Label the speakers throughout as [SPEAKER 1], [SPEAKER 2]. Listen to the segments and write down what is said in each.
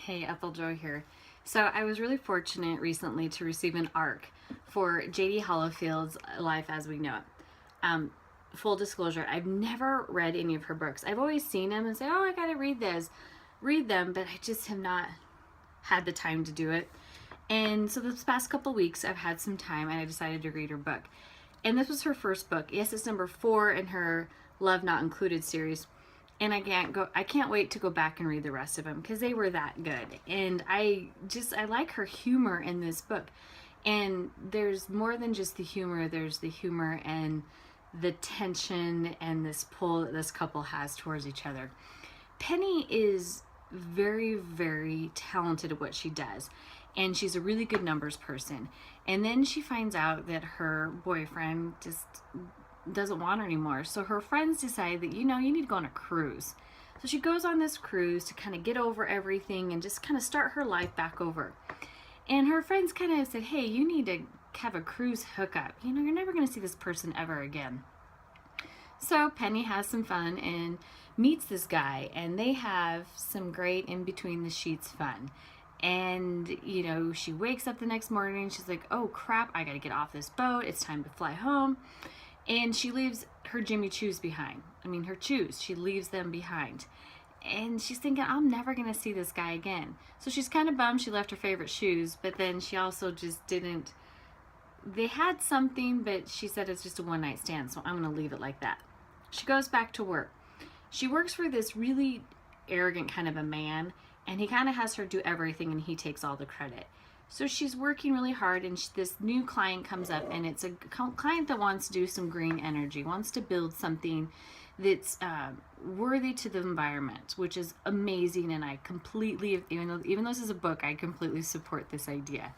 [SPEAKER 1] Hey, Ethel Joy here. So I was really fortunate recently to receive an ARC for J.D. Hollifield's Life as We Know It. Full disclosure, I've never read any of her books. I've always seen them and say, oh, I gotta read them, but I just have not had the time to do it. And so this past couple weeks, I've had some time and I decided to read her book. And this was her first book. Yes, it's number 4 in her Love Not Included series. And I can't wait to go back and read the rest of them because they were that good. And I like her humor in this book. And there's more than just the humor. There's the humor and the tension and this pull that this couple has towards each other. Penny is very, very talented at what she does. And she's a really good numbers person. And then she finds out that her boyfriend just doesn't want her anymore. So her friends decide that, you need to go on a cruise. So she goes on this cruise to kind of get over everything and just kind of start her life back over. And her friends kind of said, hey, you need to have a cruise hookup. You're never going to see this person ever again. So Penny has some fun and meets this guy, and they have some great in between the sheets fun. And, she wakes up the next morning and she's like, oh crap, I got to get off this boat. It's time to fly home. And she leaves her Jimmy Choos behind. Her Choos. She leaves them behind. And she's thinking, I'm never going to see this guy again. So she's kind of bummed she left her favorite shoes, but then she also just didn't. They had something, but she said it's just a one-night stand, so I'm going to leave it like that. She goes back to work. She works for this really arrogant kind of a man, and he kind of has her do everything, and he takes all the credit. So she's working really hard, and this new client comes up, and it's a client that wants to do some green energy, wants to build something that's worthy to the environment, which is amazing. And I completely, even though this is a book, I completely support this idea.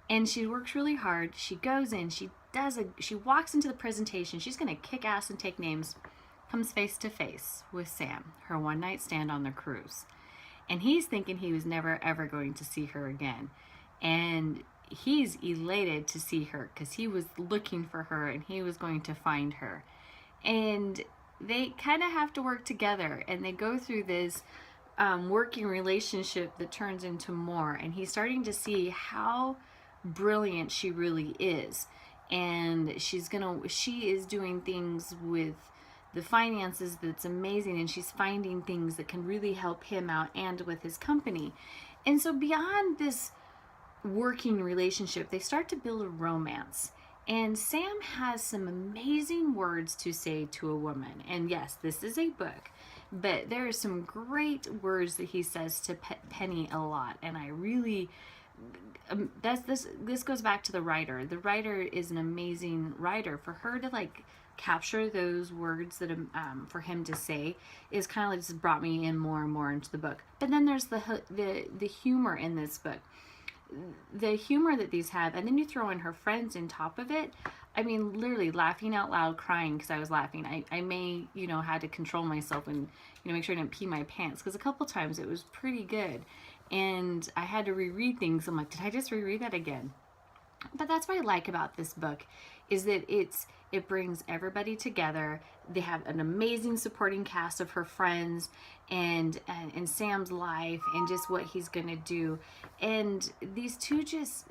[SPEAKER 1] And she works really hard. She goes in, she walks into the presentation. She's going to kick ass and take names. Comes face to face with Sam, her one-night stand on the cruise. And he's thinking he was never, ever going to see her again. And he's elated to see her because he was looking for her and he was going to find her. And they kind of have to work together, and they go through this working relationship that turns into more. And he's starting to see how brilliant she really is. And she is doing things with the finances that's amazing, and she's finding things that can really help him out and with his company. And so beyond this working relationship, they start to build a romance. And Sam has some amazing words to say to a woman. And yes, this is a book, but there are some great words that he says to Penny a lot. And I really, this goes back to the writer. The writer is an amazing writer. For her to capture those words that for him to say is kind of just brought me in more and more into the book. But then there's the humor in this book. The humor that these have, and then you throw in her friends on top of it. Literally laughing out loud, crying because I was laughing. I may, had to control myself and, make sure I didn't pee my pants, because a couple times it was pretty good. And I had to reread things. I'm like, did I just reread that again? But that's what I like about this book, is that it brings everybody together. They have an amazing supporting cast of her friends and Sam's life and just what he's gonna do. And these two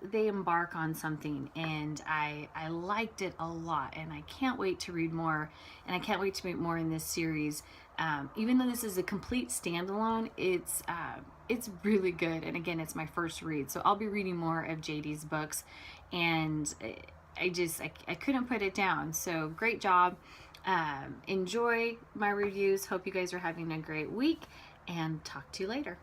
[SPEAKER 1] they embark on something, and I liked it a lot, and I can't wait to read more, and I can't wait to read more in this series. Even though this is a complete standalone, it's really good. And again, it's my first read, so I'll be reading more of JD's books, and I couldn't put it down. So great job. Enjoy my reviews. Hope you guys are having a great week, and talk to you later.